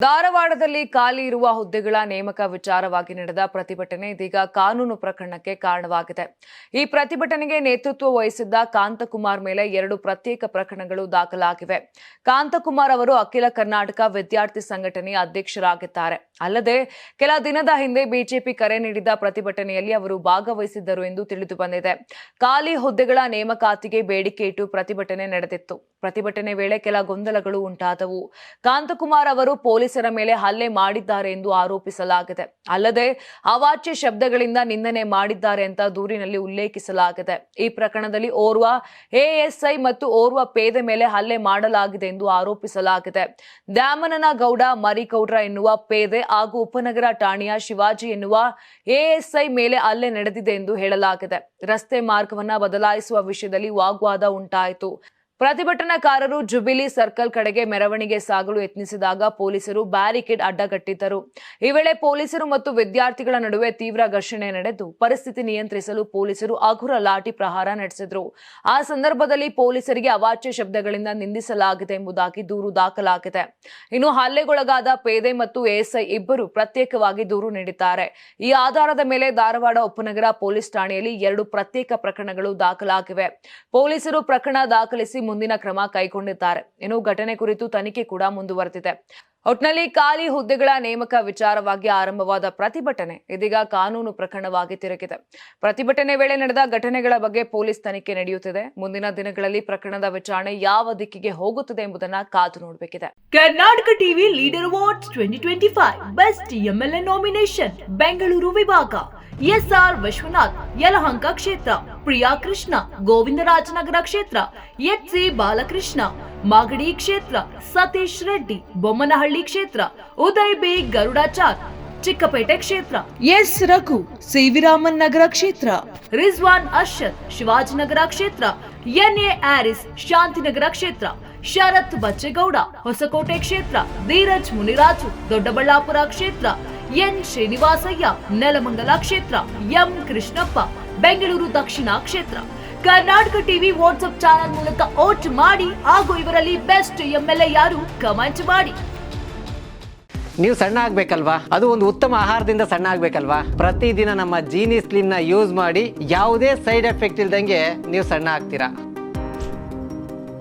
ಧಾರವಾಡದಲ್ಲಿ ಖಾಲಿ ಇರುವ ಹುದ್ದೆಗಳ ನೇಮಕ ವಿಚಾರವಾಗಿ ನಡೆದ ಪ್ರತಿಭಟನೆ ಇದೀಗ ಕಾನೂನು ಪ್ರಕರಣಕ್ಕೆ ಕಾರಣವಾಗಿದೆ. ಈ ಪ್ರತಿಭಟನೆಗೆ ನೇತೃತ್ವ ವಹಿಸಿದ್ದ ಕಾಂತಕುಮಾರ್ ಮೇಲೆ 2 ಪ್ರತ್ಯೇಕ ಪ್ರಕರಣಗಳು ದಾಖಲಾಗಿವೆ. ಕಾಂತಕುಮಾರ್ ಅವರು ಅಖಿಲ ಕರ್ನಾಟಕ ವಿದ್ಯಾರ್ಥಿ ಸಂಘಟನೆಯ ಅಧ್ಯಕ್ಷರಾಗಿದ್ದಾರೆ. ಅಲ್ಲದೆ ಕೆಲ ದಿನದ ಹಿಂದೆ ಬಿಜೆಪಿ ಕರೆ ನೀಡಿದ್ದ ಪ್ರತಿಭಟನೆಯಲ್ಲಿ ಅವರು ಭಾಗವಹಿಸಿದ್ದರು ಎಂದು ತಿಳಿದು ಬಂದಿದೆ. ಖಾಲಿ ಹುದ್ದೆಗಳ ನೇಮಕಾತಿಗೆ ಬೇಡಿಕೆ ಇಟ್ಟು ಪ್ರತಿಭಟನೆ ನಡೆದಿತ್ತು. ಪ್ರತಿಭಟನೆ ವೇಳೆ ಕೆಲ ಗೊಂದಲಗಳು ಉಂಟಾದವು. ಕಾಂತಕುಮಾರ್ ಅವರು ಪೊಲೀಸರ ಮೇಲೆ ಹಲ್ಲೆ ಮಾಡಿದ್ದಾರೆ ಎಂದು ಆರೋಪಿಸಲಾಗಿದೆ. ಅಲ್ಲದೆ ಅವಾಚ್ಯ ಶಬ್ದಗಳಿಂದ ನಿಂದನೆ ಮಾಡಿದ್ದಾರೆ ಅಂತ ದೂರಿನಲ್ಲಿ ಉಲ್ಲೇಖಿಸಲಾಗಿದೆ. ಈ ಪ್ರಕರಣದಲ್ಲಿ ಓರ್ವ ಎಎಸ್ಐ ಮತ್ತು ಓರ್ವ ಪೇದೆ ಮೇಲೆ ಹಲ್ಲೆ ಮಾಡಲಾಗಿದೆ ಎಂದು ಆರೋಪಿಸಲಾಗಿದೆ. ದ್ಯಾಮನನಗೌಡ ಮರಿಗೌಡ್ರ ಎನ್ನುವ ಪೇದೆ ಹಾಗೂ ಉಪನಗರ ಠಾಣೆಯ ಶಿವಾಜಿ ಎನ್ನುವ ಎಎಸ್ಐ ಮೇಲೆ ಹಲ್ಲೆ ನಡೆದಿದೆ ಎಂದು ಹೇಳಲಾಗಿದೆ. ರಸ್ತೆ ಮಾರ್ಗವನ್ನ ಬದಲಾಯಿಸುವ ವಿಷಯದಲ್ಲಿ ವಾಗ್ವಾದ ಉಂಟಾಯಿತು. ಪ್ರತಿಭಟನಾಕಾರರು ಜುಬಿಲಿ ಸರ್ಕಲ್ ಕಡೆಗೆ ಮೆರವಣಿಗೆ ಸಾಗಲು ಯತ್ನಿಸಿದಾಗ ಪೊಲೀಸರು ಬ್ಯಾರಿಕೇಡ್ ಅಡ್ಡಗಟ್ಟಿದ್ದರು. ಈ ವೇಳೆ ಪೊಲೀಸರು ಮತ್ತು ವಿದ್ಯಾರ್ಥಿಗಳ ನಡುವೆ ತೀವ್ರ ಘರ್ಷಣೆ ನಡೆದು ಪರಿಸ್ಥಿತಿ ನಿಯಂತ್ರಿಸಲು ಪೊಲೀಸರು ಹಗುರ ಲಾಠಿ ಪ್ರಹಾರ ನಡೆಸಿದರು. ಆ ಸಂದರ್ಭದಲ್ಲಿ ಪೊಲೀಸರಿಗೆ ಅವಾಚ್ಯ ಶಬ್ದಗಳಿಂದ ನಿಂದಿಸಲಾಗಿದೆ ಎಂಬುದಾಗಿ ದೂರು ದಾಖಲಾಗಿದೆ. ಇನ್ನು ಹಲ್ಲೆಗೊಳಗಾದ ಪೇದೆ ಮತ್ತು ಎಎಸ್ಐ ಇಬ್ಬರು ಪ್ರತ್ಯೇಕವಾಗಿ ದೂರು ನೀಡಿದ್ದಾರೆ. ಈ ಆಧಾರದ ಮೇಲೆ ಧಾರವಾಡ ಉಪನಗರ ಪೊಲೀಸ್ ಠಾಣೆಯಲ್ಲಿ 2 ಪ್ರತ್ಯೇಕ ಪ್ರಕರಣಗಳು ದಾಖಲಾಗಿವೆ. ಪೊಲೀಸರು ಪ್ರಕರಣ ದಾಖಲಿಸಿ ಮುಂದಿನ ಕ್ರಮ ಕೈಗೊಂಡಿದ್ದಾರೆ. ಇನ್ನು ಘಟನೆ ಕುರಿತು ತನಿಖೆ ಕೂಡ ಮುಂದುವರೆದಿದೆ. ಒಟ್ನಲ್ಲಿ ಖಾಲಿ ಹುದ್ದೆಗಳ ನೇಮಕ ವಿಚಾರವಾಗಿ ಆರಂಭವಾದ ಪ್ರತಿಭಟನೆ ಇದೀಗ ಕಾನೂನು ಪ್ರಕರಣವಾಗಿ ತಿರುಗಿದೆ. ಪ್ರತಿಭಟನೆ ವೇಳೆ ನಡೆದ ಘಟನೆಗಳ ಬಗ್ಗೆ ಪೊಲೀಸ್ ತನಿಖೆ ನಡೆಯುತ್ತಿದೆ. ಮುಂದಿನ ದಿನಗಳಲ್ಲಿ ಪ್ರಕರಣದ ವಿಚಾರಣೆ ಯಾವ ದಿಕ್ಕಿಗೆ ಹೋಗುತ್ತದೆ ಎಂಬುದನ್ನ ಕಾದು ನೋಡಬೇಕಿದೆ. Karnataka TV leader awards 2025 best MLA nomination Bengaluru ವಿಭಾಗ ಎಸ್ಆರ್ ವಿಶ್ವನಾಥ್ ಯಲಹಂಕ ಕ್ಷೇತ್ರ, ಪ್ರಿಯಾ ಕೃಷ್ಣ ಗೋವಿಂದರಾಜನಗರ ಕ್ಷೇತ್ರ, ಎಚ್ಸಿ ಬಾಲಕೃಷ್ಣ ಮಾಗಡಿ ಕ್ಷೇತ್ರ, ಸತೀಶ್ ರೆಡ್ಡಿ ಬೊಮ್ಮನಹಳ್ಳಿ ಕ್ಷೇತ್ರ, ಉದಯ್ ಬಿ ಗರುಡಾಚಾರ್ ಚಿಕ್ಕಪೇಟೆ ಕ್ಷೇತ್ರ, ಎಸ್ ರಘು ಸಿವಿರಾಮನ್ ನಗರ ಕ್ಷೇತ್ರ, ರಿಜ್ವಾನ್ ಅರ್ಷದ್ ಶಿವಾಜಿನಗರ ಕ್ಷೇತ್ರ, ಎನ್ಎ ಆರಿಸ್ ಶಾಂತಿನಗರ ಕ್ಷೇತ್ರ, ಶರತ್ ಬಚ್ಚೇಗೌಡ ಹೊಸಕೋಟೆ ಕ್ಷೇತ್ರ, ಧೀರಜ್ ಮುನಿರಾಜು ದೊಡ್ಡಬಳ್ಳಾಪುರ ಕ್ಷೇತ್ರ, ಎನ್ ಶ್ರೀನಿವಾಸಯ್ಯ ನೆಲಮಂಗಲ ಕ್ಷೇತ್ರ, ಎಂ ಕೃಷ್ಣಪ್ಪ ಬೆಂಗಳೂರು ದಕ್ಷಿಣ ಕ್ಷೇತ್ರ. ಕರ್ನಾಟಕ ಟಿವಿ ವಾಟ್ಸ್ಆಪ್ ಚಾನೆಲ್ ಮೂಲಕ ವೋಟ್ ಮಾಡಿ ಹಾಗೂ ಇವರಲ್ಲಿ ಬೆಸ್ಟ್ ಎಂಎಲ್ಎ ಯಾರು ಕಮೆಂಟ್ ಮಾಡಿ. ನೀವು ಸಣ್ಣ ಆಗ್ಬೇಕಲ್ವಾ? ಅದು ಒಂದು ಉತ್ತಮ ಆಹಾರದಿಂದ ಸಣ್ಣ ಆಗ್ಬೇಕಲ್ವಾ? ಪ್ರತಿದಿನ ನಮ್ಮ ಜೀನಿ ಸ್ಲಿಮ್ ನ ಯೂಸ್ ಮಾಡಿ ಯಾವುದೇ ಸೈಡ್ ಎಫೆಕ್ಟ್ ಇಲ್ದಂಗೆ ನೀವು ಸಣ್ಣ ಆಗ್ತೀರಾ.